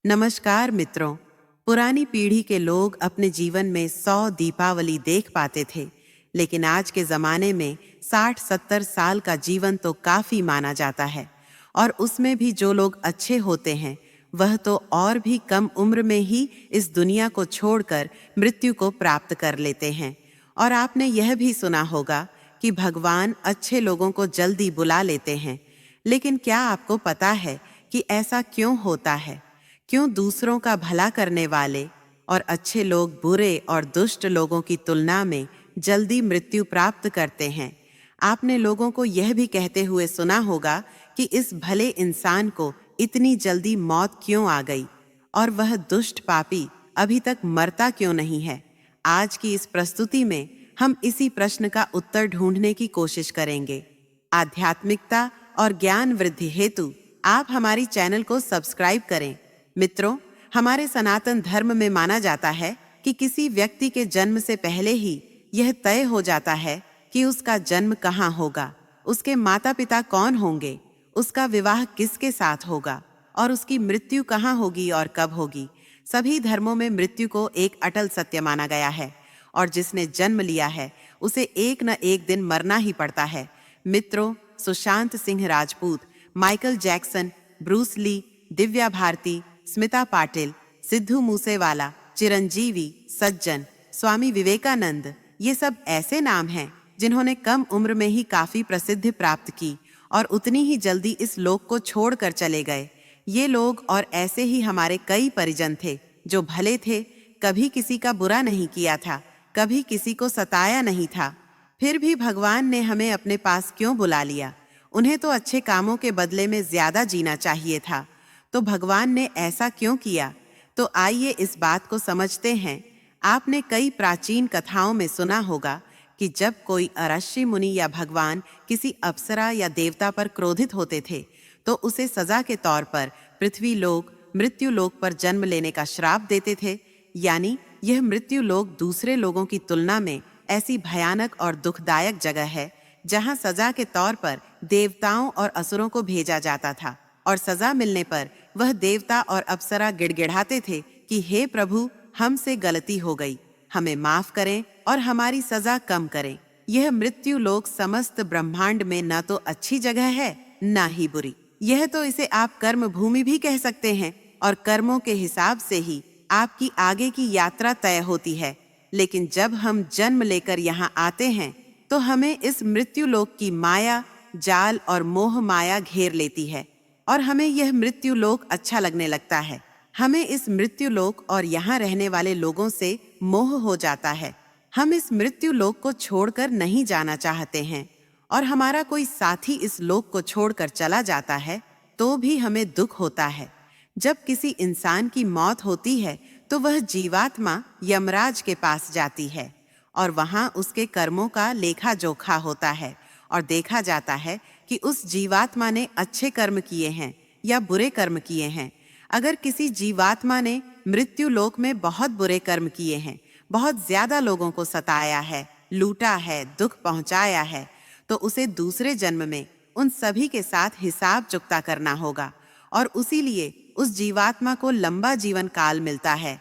नमस्कार मित्रों। पुरानी पीढ़ी के लोग अपने जीवन में 100 दीपावली देख पाते थे, लेकिन आज के जमाने में 60-70 साल का जीवन तो काफी माना जाता है। और उसमें भी जो लोग अच्छे होते हैं वह तो और भी कम उम्र में ही इस दुनिया को छोड़कर मृत्यु को प्राप्त कर लेते हैं। और आपने यह भी सुना होगा कि भगवान अच्छे लोगों को जल्दी बुला लेते हैं। लेकिन क्या आपको पता है कि ऐसा क्यों होता है? क्यों दूसरों का भला करने वाले और अच्छे लोग बुरे और दुष्ट लोगों की तुलना में जल्दी मृत्यु प्राप्त करते हैं? आपने लोगों को यह भी कहते हुए सुना होगा कि इस भले इंसान को इतनी जल्दी मौत क्यों आ गई और वह दुष्ट पापी अभी तक मरता क्यों नहीं है। आज की इस प्रस्तुति में हम इसी प्रश्न का उत्तर ढूंढने की कोशिश करेंगे। आध्यात्मिकता और ज्ञान वृद्धि हेतु आप हमारी चैनल को सब्सक्राइब करें। मित्रों, हमारे सनातन धर्म में माना जाता है कि किसी व्यक्ति के जन्म से पहले ही यह तय हो जाता है कि उसका जन्म कहाँ होगा, उसके माता पिता कौन होंगे, उसका विवाह किसके साथ होगा और उसकी मृत्यु कहाँ होगी और कब होगी। सभी धर्मों में मृत्यु को एक अटल सत्य माना गया है और जिसने जन्म लिया है उसे एक न एक दिन मरना ही पड़ता है। मित्रों, Sushant Singh Rajput, Michael Jackson, Bruce Lee, Divya Bharti, Smita Patil, Sidhu Moosewala, Chiranjeevi, Sajjan, Swami Vivekananda, ये सब ऐसे नाम हैं जिन्होंने कम उम्र में ही काफी प्रसिद्धि प्राप्त की और उतनी ही जल्दी इस लोक को छोड़कर चले गए। ये लोग और ऐसे ही हमारे कई परिजन थे जो भले थे, कभी किसी का बुरा नहीं किया था, कभी किसी को सताया नहीं था। फिर भी भगवान ने हमें अपने पास क्यों बुला लिया? उन्हें तो अच्छे कामों के बदले में ज्यादा जीना चाहिए था। तो भगवान ने ऐसा क्यों किया? तो आइए इस बात को समझते हैं। आपने कई प्राचीन कथाओं में सुना होगा कि जब कोई ऋषि मुनि या भगवान किसी अप्सरा या देवता पर क्रोधित होते थे तो उसे सजा के तौर पर पृथ्वी लोक, मृत्यु लोक पर जन्म लेने का श्राप देते थे। यानी यह मृत्यु लोक दूसरे लोगों की तुलना में ऐसी भयानक और दुखदायक जगह है जहां सजा के तौर पर देवताओं और असुरों को भेजा जाता था और सजा मिलने पर वह देवता और अप्सरा गिड़गिड़ाते थे कि हे प्रभु, हमसे गलती हो गई, हमें माफ करें और हमारी सजा कम करें। यह मृत्यु लोक समस्त ब्रह्मांड में न तो अच्छी जगह है न ही बुरी। यह तो इसे आप कर्म भूमि भी कह सकते हैं और कर्मों के हिसाब से ही आपकी आगे की यात्रा तय होती है। लेकिन जब हम जन्म लेकर यहाँ आते हैं तो हमें इस मृत्यु लोक की माया, जाल और मोह माया घेर लेती है और हमें यह मृत्यु लोक अच्छा लगने लगता है। हमें इस मृत्यु लोक और यहाँ रहने वाले लोगों से मोह हो जाता है। हम इस मृत्यु लोक को छोड़कर नहीं जाना चाहते हैं और हमारा कोई साथी इस लोक को छोड़कर चला जाता है तो भी हमें दुख होता है। जब किसी इंसान की मौत होती है तो वह जीवात्मा यमराज के पास जाती है और वहां उसके कर्मों का लेखा जोखा होता है और देखा जाता है कि उस जीवात्मा ने अच्छे कर्म किए हैं या बुरे कर्म किए हैं। अगर किसी जीवात्मा ने मृत्यु लोक में बहुत बुरे कर्म किए हैं, बहुत ज्यादा लोगों को सताया है, लूटा है, दुख पहुंचाया है, तो उसे दूसरे जन्म में उन सभी के साथ हिसाब चुकता करना होगा और उसी लिए उस जीवात्मा को लंबा जीवन काल मिलता है।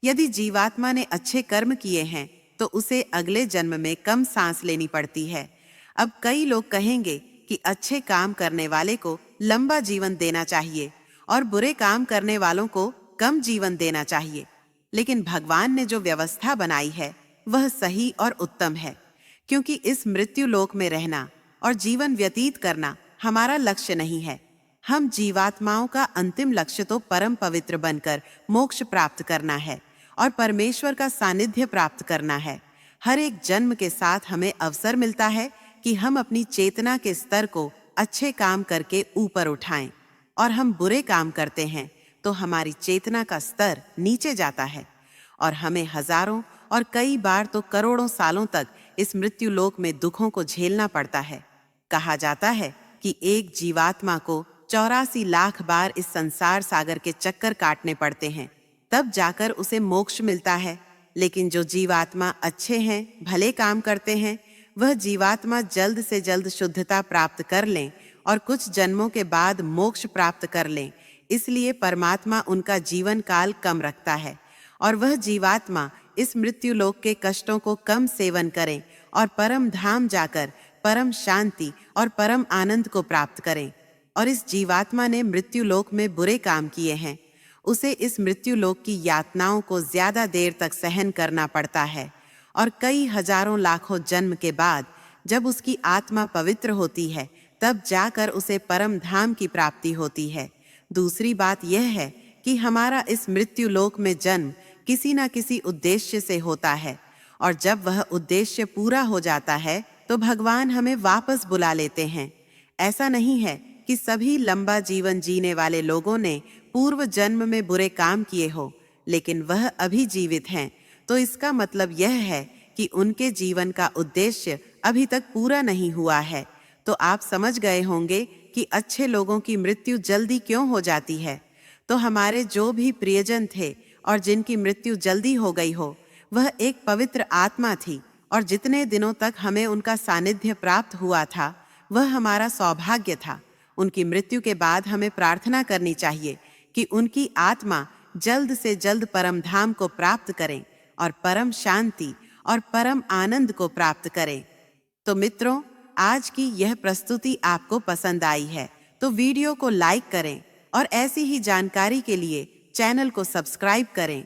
यदि जीवात्मा ने अच्छे कर्म किए हैं तो उसे अगले जन्म में कम सांस लेनी पड़ती है। अब कई लोग कहेंगे कि अच्छे काम करने वाले को लंबा जीवन देना चाहिए और बुरे काम करने वालों को कम जीवन देना चाहिए। लेकिन भगवान ने जो व्यवस्था बनाई है वह सही और उत्तम है, क्योंकि इस मृत्यु लोक में रहना और जीवन व्यतीत करना हमारा लक्ष्य नहीं है। हम जीवात्माओं का अंतिम लक्ष्य तो परम पवित्र बनकर मोक्ष प्राप्त करना है और परमेश्वर का सानिध्य प्राप्त करना है। हर एक जन्म के साथ हमें अवसर मिलता है कि हम अपनी चेतना के स्तर को अच्छे काम करके ऊपर उठाएं और हम बुरे काम करते हैं तो हमारी चेतना का स्तर नीचे जाता है और हमें हजारों और कई बार तो करोड़ों सालों तक इस मृत्यु लोक में दुखों को झेलना पड़ता है। कहा जाता है कि एक जीवात्मा को 84 लाख बार इस संसार सागर के चक्कर काटने पड़ते हैं, तब जाकर उसे मोक्ष मिलता है। लेकिन जो जीवात्मा अच्छे हैं, भले काम करते हैं, वह जीवात्मा जल्द से जल्द शुद्धता प्राप्त कर लें और कुछ जन्मों के बाद मोक्ष प्राप्त कर लें। इसलिए परमात्मा उनका जीवन काल कम रखता है और वह जीवात्मा इस मृत्यु लोक के कष्टों को कम सेवन करें और परम धाम जाकर परम शांति और परम आनंद को प्राप्त करें। और इस जीवात्मा ने मृत्यु लोक में बुरे काम किए हैं, उसे इस मृत्यु लोक की यातनाओं को ज्यादा देर तक सहन करना पड़ता है और कई हजारों लाखों जन्म के बाद जब उसकी आत्मा पवित्र होती है तब जाकर उसे परम धाम की प्राप्ति होती है। दूसरी बात यह है कि हमारा इस मृत्यु लोक में जन्म किसी न किसी उद्देश्य से होता है और जब वह उद्देश्य पूरा हो जाता है तो भगवान हमें वापस बुला लेते हैं। ऐसा नहीं है कि सभी लंबा जीवन जीने वाले लोगों ने पूर्व जन्म में बुरे काम किए हो, लेकिन वह अभी जीवित हैं, तो इसका मतलब यह है कि उनके जीवन का उद्देश्य अभी तक पूरा नहीं हुआ है। तो आप समझ गए होंगे कि अच्छे लोगों की मृत्यु जल्दी क्यों हो जाती है। तो हमारे जो भी प्रियजन थे और जिनकी मृत्यु जल्दी हो गई हो, वह एक पवित्र आत्मा थी और जितने दिनों तक हमें उनका सानिध्य प्राप्त हुआ था वह हमारा सौभाग्य था। उनकी मृत्यु के बाद हमें प्रार्थना करनी चाहिए कि उनकी आत्मा जल्द से जल्द परम धाम को प्राप्त करें और परम शांति और परम आनंद को प्राप्त करें। तो मित्रों, आज की यह प्रस्तुति आपको पसंद आई है तो वीडियो को लाइक करें और ऐसी ही जानकारी के लिए चैनल को सब्सक्राइब करें